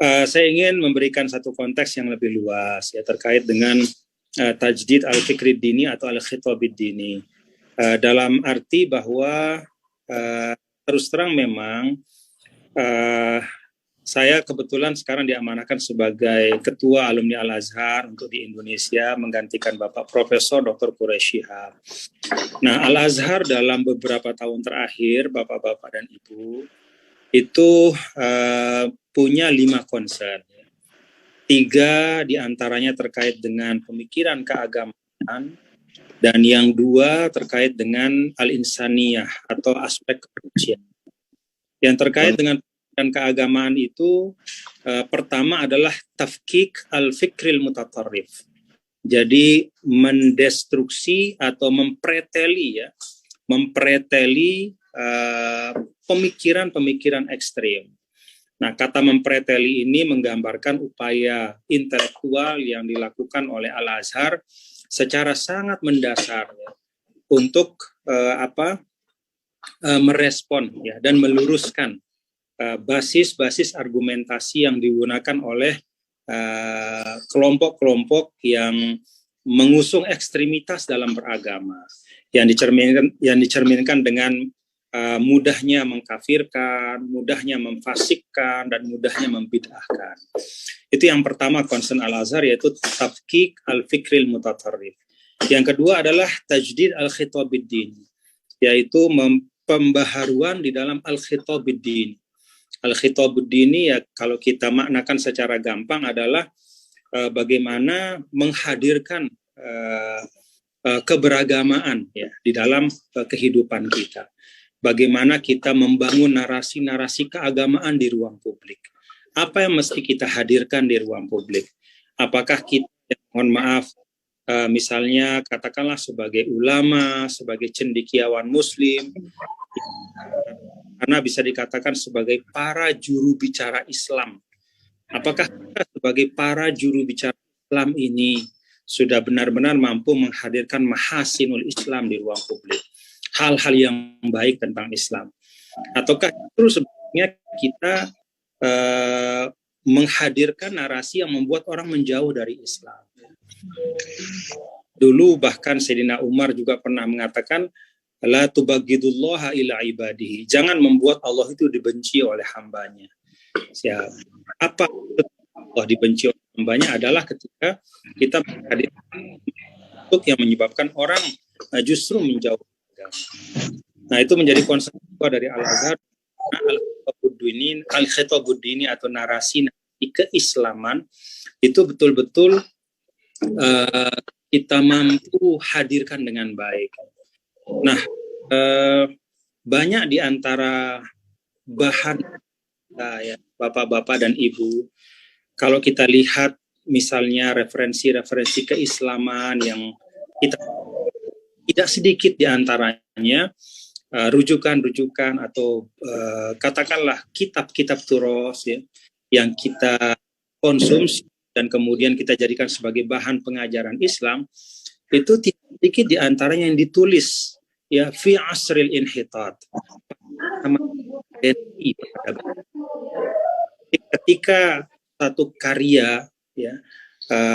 Saya ingin memberikan satu konteks yang lebih luas ya terkait dengan tajdid al-fikri dini atau al-khitabid dini. Dalam arti bahwa terus terang memang saya kebetulan sekarang diamanahkan sebagai Ketua Alumni Al-Azhar untuk di Indonesia menggantikan Bapak Profesor Dr. Quraish Shihab. Nah, Al-Azhar dalam beberapa tahun terakhir, Bapak-Bapak dan Ibu, itu punya 5 concern. 3 diantaranya terkait dengan pemikiran keagamaan, dan yang 2 terkait dengan al-insaniyah atau aspek kemanusiaan. Yang terkait dengan keagamaan itu pertama adalah tafkik al-fikril mutatarrif. Jadi mendestruksi atau mempreteli pemikiran-pemikiran ekstrem. Nah, kata mempreteli ini menggambarkan upaya intelektual yang dilakukan oleh Al-Azhar secara sangat mendasar untuk merespon dan meluruskan basis-basis argumentasi yang digunakan oleh kelompok-kelompok yang mengusung ekstremitas dalam beragama, yang dicerminkan dengan mudahnya mengkafirkan, mudahnya memfasikkan, dan mudahnya membid'ahkan. Itu yang pertama concern Al-Azhar, yaitu tafkik al-fikril mutatarrif. Yang kedua adalah tajdid al-khitabid din, yaitu pembaharuan di dalam al-khitabid din. Al-khitabid dini ya kalau kita maknakan secara gampang adalah bagaimana menghadirkan keberagamaan ya di dalam kehidupan kita. Bagaimana kita membangun narasi-narasi keagamaan di ruang publik. Apa yang mesti kita hadirkan di ruang publik? Apakah kita, mohon maaf, misalnya katakanlah sebagai ulama, sebagai cendekiawan muslim, karena bisa dikatakan sebagai para juru bicara Islam. Apakah kita sebagai para juru bicara Islam ini sudah benar-benar mampu menghadirkan mahasinul Islam di ruang publik? Hal-hal yang baik tentang Islam, ataukah justru sebenarnya kita menghadirkan narasi yang membuat orang menjauh dari Islam? Dulu bahkan Sayyidina Umar juga pernah mengatakan la tubaghidullaha ila ibadihi, jangan membuat Allah itu dibenci oleh hambanya. Apa Allah dibenci oleh hambanya adalah ketika kita menghadirkan untuk yang menyebabkan orang justru menjauh. Nah, itu menjadi konsep dari Al-Azhar, al-khitabud dini atau narasi keislaman itu betul-betul kita mampu hadirkan dengan baik. Nah, banyak di antara bahan ya, Bapak-bapak dan Ibu, kalau kita lihat misalnya referensi-referensi keislaman yang kita tidak sedikit di antaranya rujukan-rujukan atau katakanlah kitab-kitab turos ya, yang kita konsumsi dan kemudian kita jadikan sebagai bahan pengajaran Islam, itu tidak sedikit di antaranya yang ditulis ya fi asril inhitat. Ketika satu karya ya,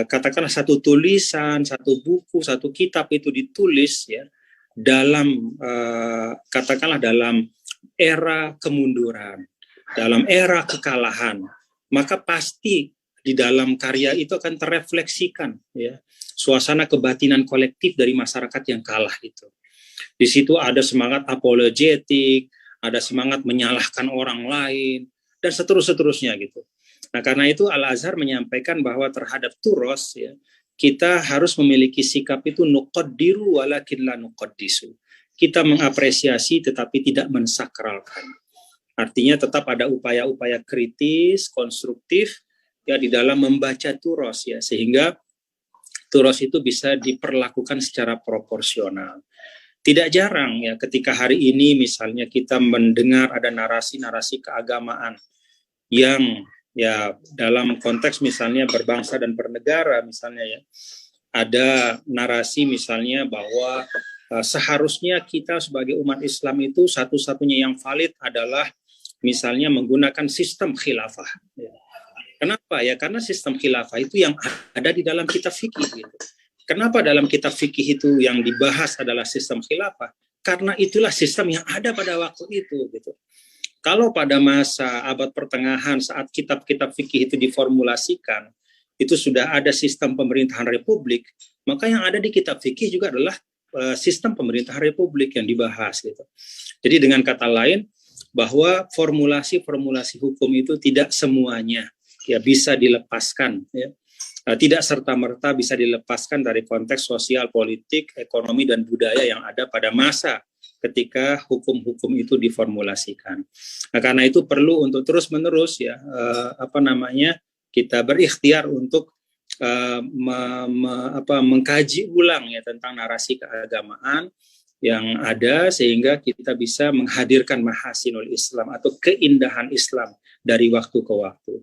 katakanlah satu tulisan, satu buku, satu kitab itu ditulis ya dalam katakanlah dalam era kemunduran, dalam era kekalahan, maka pasti di dalam karya itu akan terrefleksikan ya suasana kebatinan kolektif dari masyarakat yang kalah itu. Di situ ada semangat apologetik, ada semangat menyalahkan orang lain dan seterusnya gitu. Nah, karena itu Al-Azhar menyampaikan bahwa terhadap turos ya, kita harus memiliki sikap itu nuqaddiru walakin la nuqaddisu. Kita mengapresiasi tetapi tidak mensakralkan. Artinya tetap ada upaya-upaya kritis, konstruktif ya di dalam membaca turos ya, sehingga turos itu bisa diperlakukan secara proporsional. Tidak jarang ya ketika hari ini misalnya kita mendengar ada narasi-narasi keagamaan yang ya dalam konteks misalnya berbangsa dan bernegara misalnya ya, ada narasi misalnya bahwa seharusnya kita sebagai umat Islam itu satu-satunya yang valid adalah misalnya menggunakan sistem khilafah ya. Kenapa? Ya karena sistem khilafah itu yang ada di dalam kitab fikih gitu. Kenapa dalam kitab fikih itu yang dibahas adalah sistem khilafah? Karena itulah sistem yang ada pada waktu itu gitu. Kalau pada masa abad pertengahan saat kitab-kitab fikih itu diformulasikan, itu sudah ada sistem pemerintahan republik, maka yang ada di kitab fikih juga adalah sistem pemerintahan republik yang dibahas gitu. Jadi dengan kata lain, bahwa formulasi-formulasi hukum itu tidak semuanya ya bisa dilepaskan ya. Tidak serta-merta bisa dilepaskan dari konteks sosial, politik, ekonomi, dan budaya yang ada pada masa ketika hukum-hukum itu diformulasikan. Nah, karena itu perlu untuk terus-menerus ya kita berikhtiar untuk mengkaji ulang ya tentang narasi keagamaan yang ada sehingga kita bisa menghadirkan mahasinul Islam atau keindahan Islam dari waktu ke waktu.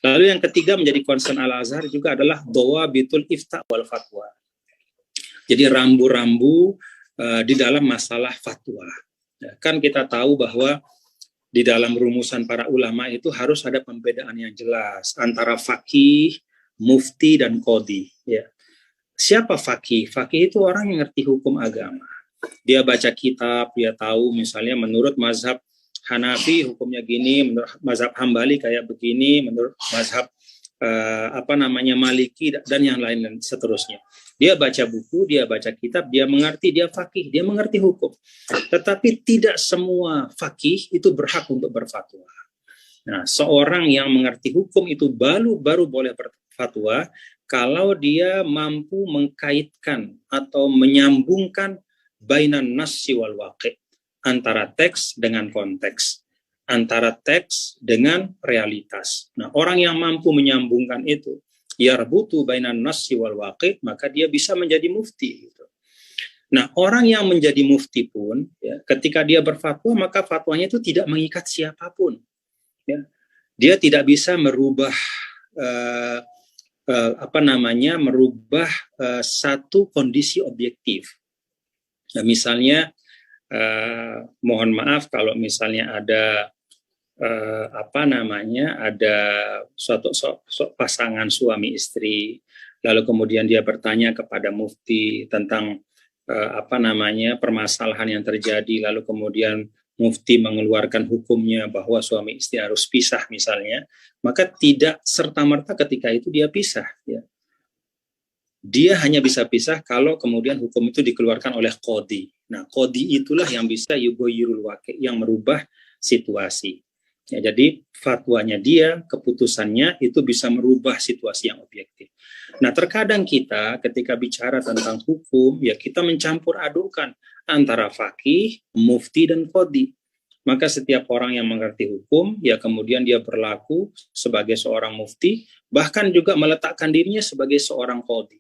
Lalu yang ketiga menjadi concern Al-Azhar juga adalah dawabitul ifta wal fatwa. Jadi rambu-rambu di dalam masalah fatwa. Ya, kan kita tahu bahwa di dalam rumusan para ulama itu harus ada pembedaan yang jelas antara faqih, mufti, dan qadhi. Ya. Siapa faqih? Faqih itu orang yang ngerti hukum agama. Dia baca kitab, dia tahu misalnya menurut mazhab Hanafi hukumnya gini, menurut mazhab Hambali kayak begini, menurut mazhab Maliki dan yang lain seterusnya. Dia baca buku, dia baca kitab, dia mengerti, dia faqih, dia mengerti hukum. Tetapi tidak semua faqih itu berhak untuk berfatwa. Nah, seorang yang mengerti hukum itu baru boleh berfatwa kalau dia mampu mengkaitkan atau menyambungkan bainan nassi wal waqi', antara teks dengan konteks, antara teks dengan realitas. Nah, orang yang mampu menyambungkan itu, yarbutu bainan nassi wal waqi', maka dia bisa menjadi mufti gitu. Nah, orang yang menjadi mufti pun ya, ketika dia berfatwa maka fatwanya itu tidak mengikat siapapun. Ya. Dia tidak bisa merubah satu kondisi objektif. Nah, misalnya mohon maaf kalau misalnya ada ada suatu pasangan suami istri, lalu kemudian dia bertanya kepada mufti tentang permasalahan yang terjadi, lalu kemudian mufti mengeluarkan hukumnya bahwa suami istri harus pisah misalnya, maka tidak serta-merta ketika itu dia pisah ya. Dia hanya bisa pisah kalau kemudian hukum itu dikeluarkan oleh qadhi. Nah, qadhi itulah yang bisa yugoyirul waqi', yang merubah situasi. Ya, jadi fatwanya dia, keputusannya itu bisa merubah situasi yang objektif. Nah, terkadang kita ketika bicara tentang hukum, ya kita mencampur adukan antara faqih, mufti, dan qadhi. Maka setiap orang yang mengerti hukum, ya kemudian dia berlaku sebagai seorang mufti, bahkan juga meletakkan dirinya sebagai seorang qadhi.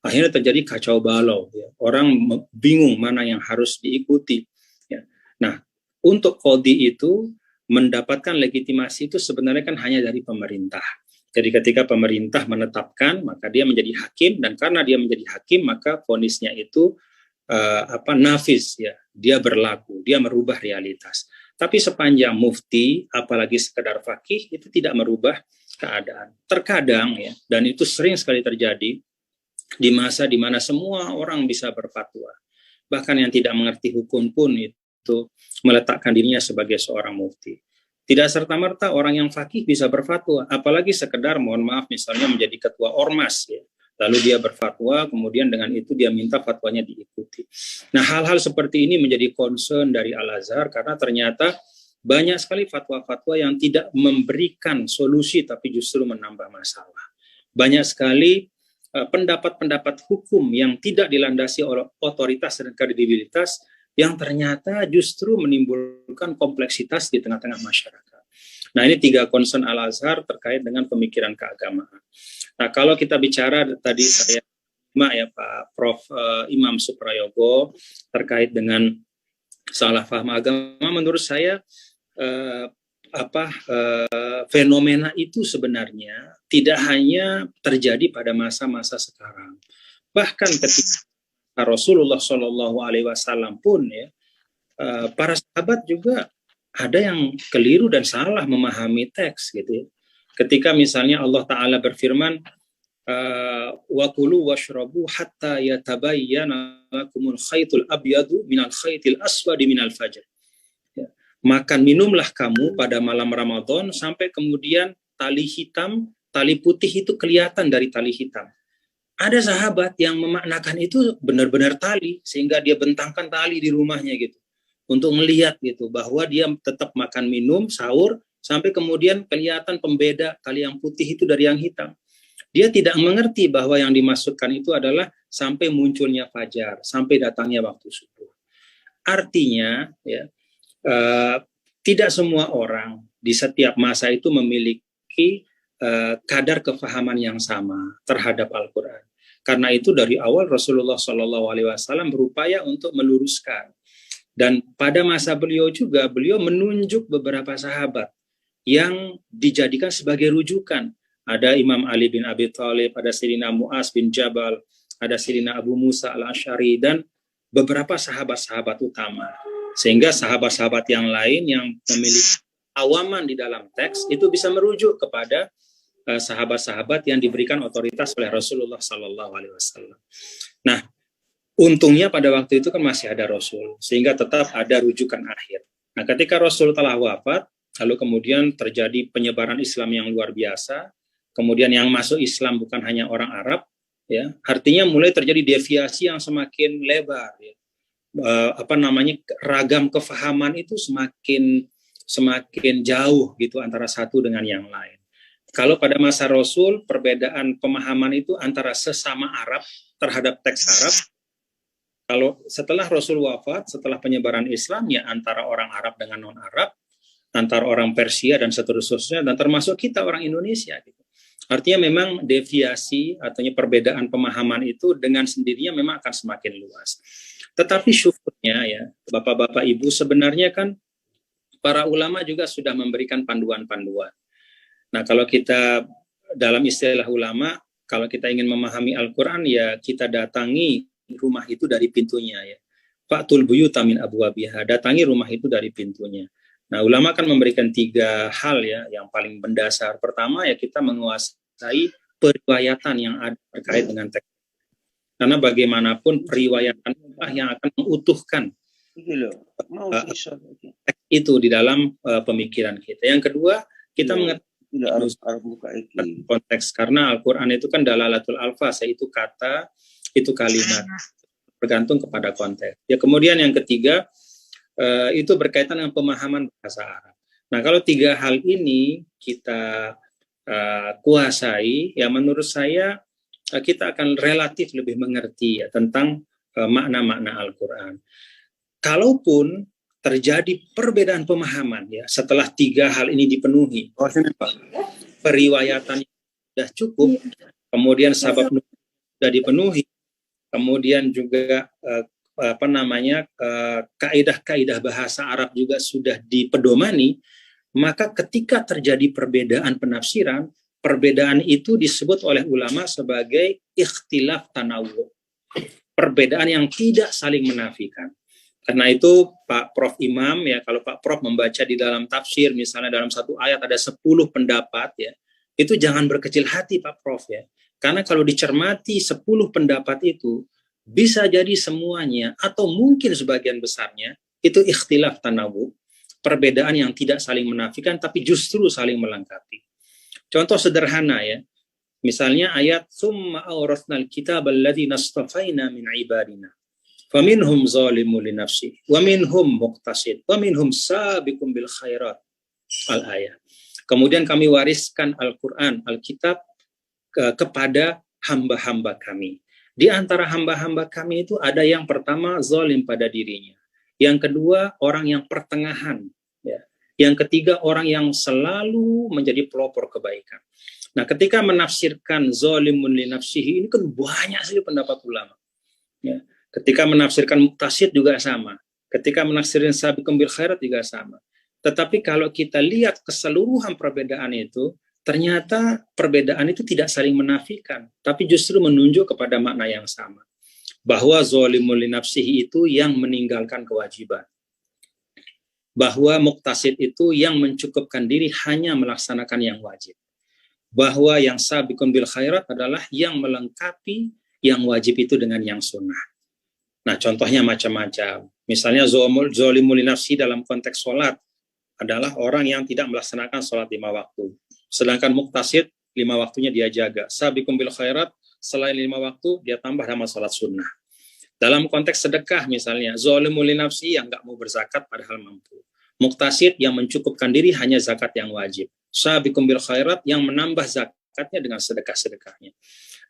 Akhirnya terjadi kacau balau, ya. Orang bingung mana yang harus diikuti. Ya. Nah, untuk qadhi itu mendapatkan legitimasi itu sebenarnya kan hanya dari pemerintah. Jadi ketika pemerintah menetapkan, maka dia menjadi hakim, dan karena dia menjadi hakim, maka vonisnya itu nafis, ya. Dia berlaku, dia merubah realitas. Tapi sepanjang mufti, apalagi sekedar faqih, itu tidak merubah keadaan. Terkadang, ya, dan itu sering sekali terjadi, di masa di mana semua orang bisa berfatwa. Bahkan yang tidak mengerti hukum pun itu meletakkan dirinya sebagai seorang mufti. Tidak serta-merta orang yang faqih bisa berfatwa, apalagi sekedar mohon maaf misalnya menjadi ketua ormas ya. Lalu dia berfatwa, kemudian dengan itu dia minta fatwanya diikuti. Nah, hal-hal seperti ini menjadi concern dari Al-Azhar karena ternyata banyak sekali fatwa-fatwa yang tidak memberikan solusi tapi justru menambah masalah. Banyak sekali pendapat-pendapat hukum yang tidak dilandasi oleh otoritas dan kredibilitas yang ternyata justru menimbulkan kompleksitas di tengah-tengah masyarakat. Nah, ini 3 concern Al-Azhar terkait dengan pemikiran keagamaan. Nah, kalau kita bicara tadi saya Pak Prof. Imam Suprayogo terkait dengan salah paham agama, menurut saya fenomena itu sebenarnya tidak hanya terjadi pada masa-masa sekarang. Bahkan ketika Rasulullah Shallallahu Alaihi Wasallam pun ya, para sahabat juga ada yang keliru dan salah memahami teks gitu ya. Ketika misalnya Allah Ta'ala berfirman, wa kulu washrabu hatta yatabayyana lakumul khaytul abyadu minal khaytil aswadi minal fajr. Ya. Makan minumlah kamu pada malam Ramadan sampai kemudian tali hitam, tali putih itu kelihatan dari tali hitam. Ada sahabat yang memaknakan itu benar-benar tali, sehingga dia bentangkan tali di rumahnya gitu, untuk melihat gitu bahwa dia tetap makan minum sahur sampai kemudian kelihatan pembeda tali yang putih itu dari yang hitam. Dia tidak mengerti bahwa yang dimaksudkan itu adalah sampai munculnya fajar, sampai datangnya waktu subuh. Artinya, ya, tidak semua orang di setiap masa itu memiliki kadar kefahaman yang sama terhadap Al-Quran. Karena itu dari awal Rasulullah SAW berupaya untuk meluruskan. Dan pada masa beliau juga, beliau menunjuk beberapa sahabat yang dijadikan sebagai rujukan. Ada Imam Ali bin Abi Thalib, ada Sayyidina Mu'az bin Jabal, ada Sayyidina Abu Musa al-Asy'ari, dan beberapa sahabat-sahabat utama. Sehingga sahabat-sahabat yang lain yang memiliki awaman di dalam teks itu bisa merujuk kepada sahabat-sahabat yang diberikan otoritas oleh Rasulullah SAW. Nah, untungnya pada waktu itu kan masih ada Rasul, sehingga tetap ada rujukan akhir. Nah, ketika Rasul telah wafat, lalu kemudian terjadi penyebaran Islam yang luar biasa. Kemudian yang masuk Islam bukan hanya orang Arab, ya, artinya mulai terjadi deviasi yang semakin lebar. Ya. Ragam kefahaman itu semakin jauh gitu antara satu dengan yang lain. Kalau pada masa Rasul, perbedaan pemahaman itu antara sesama Arab terhadap teks Arab. Kalau setelah Rasul wafat, setelah penyebaran Islam, ya antara orang Arab dengan non-Arab, antara orang Persia dan seterusnya, dan termasuk kita orang Indonesia. Gitu. Artinya memang deviasi atau perbedaan pemahaman itu dengan sendirinya memang akan semakin luas. Tetapi syukurnya ya, Bapak-Bapak Ibu, sebenarnya kan para ulama juga sudah memberikan panduan-panduan. Nah, kalau kita dalam istilah ulama, kalau kita ingin memahami Al-Quran, ya kita datangi rumah itu dari pintunya ya. Fa'tul buyuta min abwabiha, datangi rumah itu dari pintunya. Nah, ulama kan memberikan 3 hal ya, yang paling mendasar. Pertama ya kita menguasai periwayatan yang ada terkait dengan teks. Karena bagaimanapun periwayatan yang akan mengutuhkan teks itu di dalam pemikiran kita. Yang kedua, kita mengerti konteks, karena Al-Quran itu kan dalalatul alfaz, yaitu kata, itu kalimat, bergantung kepada konteks. Ya, kemudian yang ketiga, itu berkaitan dengan pemahaman bahasa Arab. Nah, kalau 3 hal ini kita kuasai, ya menurut saya kita akan relatif lebih mengerti ya tentang makna-makna Al-Quran. Kalaupun terjadi perbedaan pemahaman ya setelah 3 hal ini dipenuhi, periwayatan sudah cukup, kemudian sabab sudah dipenuhi, kemudian juga kaidah-kaidah bahasa Arab juga sudah dipedomani, maka ketika terjadi perbedaan penafsiran, perbedaan itu disebut oleh ulama sebagai ikhtilaf tanawwu, perbedaan yang tidak saling menafikan. Karena itu Pak Prof Imam ya, kalau Pak Prof membaca di dalam tafsir misalnya dalam satu ayat ada 10 pendapat ya, itu jangan berkecil hati Pak Prof ya. Karena kalau dicermati 10 pendapat itu bisa jadi semuanya atau mungkin sebagian besarnya itu ikhtilaf tanawwu, perbedaan yang tidak saling menafikan tapi justru saling melengkapi. Contoh sederhana ya, misalnya ayat summa awrasnal kitabal ladzina astafaina min ibadina faminhum zalimun li nafsihi wa minhum muqtasid wa minhum sabiqum bil khairat al-ayat. Kemudian kami wariskan Al-Quran, Alkitab kepada hamba-hamba kami. Di antara hamba-hamba kami itu ada yang pertama zalim pada dirinya, yang kedua orang yang pertengahan, ya. Yang ketiga orang yang selalu menjadi pelopor kebaikan. Nah, ketika menafsirkan zalimun li nafsihi ini kan banyak sekali pendapat ulama. Ya. Ketika menafsirkan muqtasid juga sama. Ketika menafsirkan sabiqum bil khairat juga sama. Tetapi kalau kita lihat keseluruhan perbedaan itu, ternyata perbedaan itu tidak saling menafikan, tapi justru menunjuk kepada makna yang sama. Bahwa zalimul li nafsihi itu yang meninggalkan kewajiban. Bahwa muqtasid itu yang mencukupkan diri hanya melaksanakan yang wajib. bahwa yang sabiqun bil khairat adalah yang melengkapi yang wajib itu dengan yang sunnah. Nah, contohnya macam-macam. Misalnya zolimul nafsi dalam konteks sholat adalah orang yang tidak melaksanakan sholat 5 waktu. Sedangkan muktasid 5 waktunya dia jaga. Sabiqun bil khairat, selain 5 waktu dia tambah nama sholat sunnah. Dalam konteks sedekah misalnya, zolimul nafsi yang nggak mau berzakat padahal mampu. Muktasid yang mencukupkan diri hanya zakat yang wajib. Sabiqun bil khairat yang menambah zakatnya dengan sedekah-sedekahnya.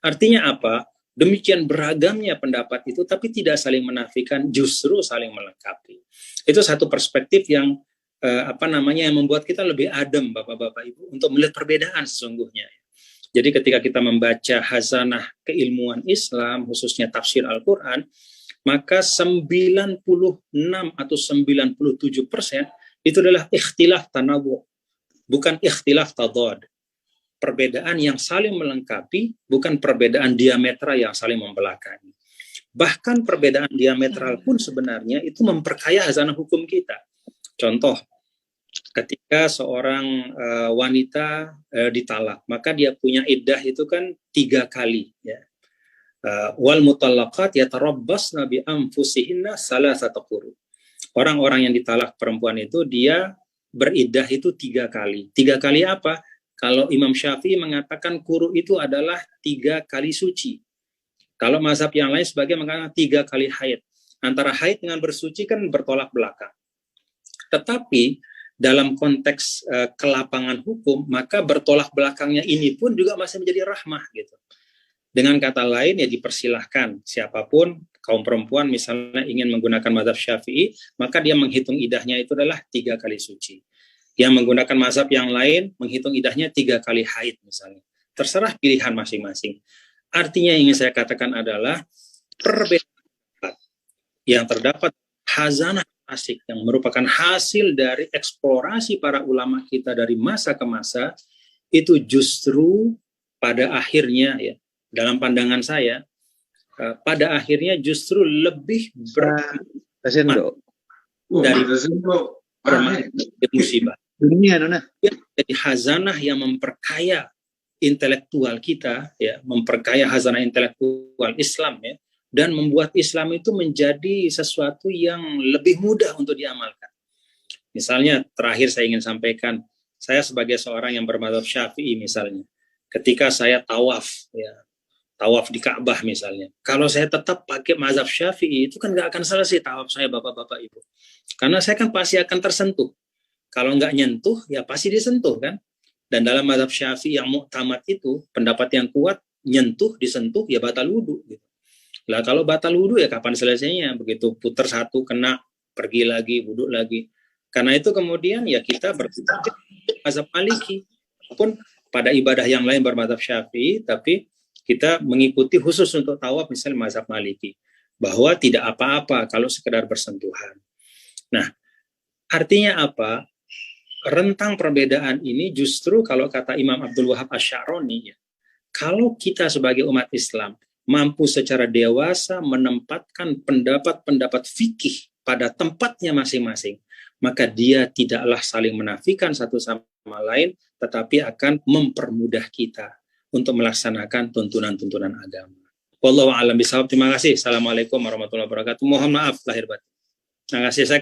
Artinya apa? Demikian beragamnya pendapat itu, tapi tidak saling menafikan, justru saling melengkapi. Itu satu perspektif yang yang membuat kita lebih adem, Bapak-bapak Ibu, untuk melihat perbedaan sesungguhnya. Jadi ketika kita membaca khazanah keilmuan Islam, khususnya tafsir Al-Quran, maka 96 atau 97% itu adalah ikhtilaf tanawu, bukan ikhtilaf tadad. Perbedaan yang saling melengkapi, bukan perbedaan diametral yang saling membelakangi. Bahkan perbedaan diametral pun sebenarnya itu memperkaya khazanah hukum kita. Contoh, ketika seorang wanita ditalak, maka dia punya iddah itu kan 3 kali. Ya. Wal mutallaqat yatarabbasna bi anfusihinna salasata quru. Orang-orang yang ditalak perempuan itu dia beriddah itu 3 kali. 3 kali apa? Kalau Imam Syafi'i mengatakan quru itu adalah 3 kali suci. Kalau mazhab yang lain sebagai mengatakan 3 kali haid. Antara haid dengan bersuci kan bertolak belakang. Tetapi dalam konteks kelapangan hukum, maka bertolak belakangnya ini pun juga masih menjadi rahmah gitu. Dengan kata lain ya dipersilahkan siapapun kaum perempuan misalnya ingin menggunakan mazhab Syafi'i, maka dia menghitung idahnya itu adalah 3 kali suci. Yang menggunakan mazhab yang lain menghitung idahnya 3 kali haid misalnya. Terserah pilihan masing-masing. Artinya yang ingin saya katakan adalah perbedaan yang terdapat khazanah asik yang merupakan hasil dari eksplorasi para ulama kita dari masa ke masa, itu justru pada akhirnya ya, dalam pandangan saya, pada akhirnya justru lebih bermanfaat dari musibah. Jadi khazanah yang memperkaya intelektual kita, ya, memperkaya khazanah intelektual Islam, ya, dan membuat Islam itu menjadi sesuatu yang lebih mudah untuk diamalkan. Misalnya, terakhir saya ingin sampaikan, saya sebagai seorang yang bermadzhab Syafi'i misalnya, ketika saya tawaf, ya, tawaf di Ka'bah misalnya, kalau saya tetap pakai mazhab Syafi'i, itu kan nggak akan selesai tawaf saya, Bapak-bapak Ibu. Karena saya kan pasti akan tersentuh. Kalau nggak nyentuh, ya pasti disentuh kan. Dan dalam mazhab Syafi'i yang mu'tamad itu, pendapat yang kuat, nyentuh, disentuh, ya batal wudu. Gitu. Lah kalau batal wudu ya kapan selesainya? Begitu putar satu, kena, pergi lagi, wudu lagi. Karena itu kemudian ya kita berpikir mazhab Maliki. Walaupun pada ibadah yang lain bermazhab Syafi'i, tapi kita mengikuti khusus untuk tawaf misalnya mazhab Maliki. Bahwa tidak apa-apa kalau sekedar bersentuhan. Nah, artinya apa? Rentang perbedaan ini justru kalau kata Imam Abdul Wahab Asy-Sya'rani, ya, kalau kita sebagai umat Islam mampu secara dewasa menempatkan pendapat-pendapat fikih pada tempatnya masing-masing, maka dia tidaklah saling menafikan satu sama lain, tetapi akan mempermudah kita untuk melaksanakan tuntunan-tuntunan agama. Wallahu a'lam bishawab. Terima kasih. Assalamualaikum warahmatullahi wabarakatuh. Mohon maaf lahir batin. Terima kasih. Saya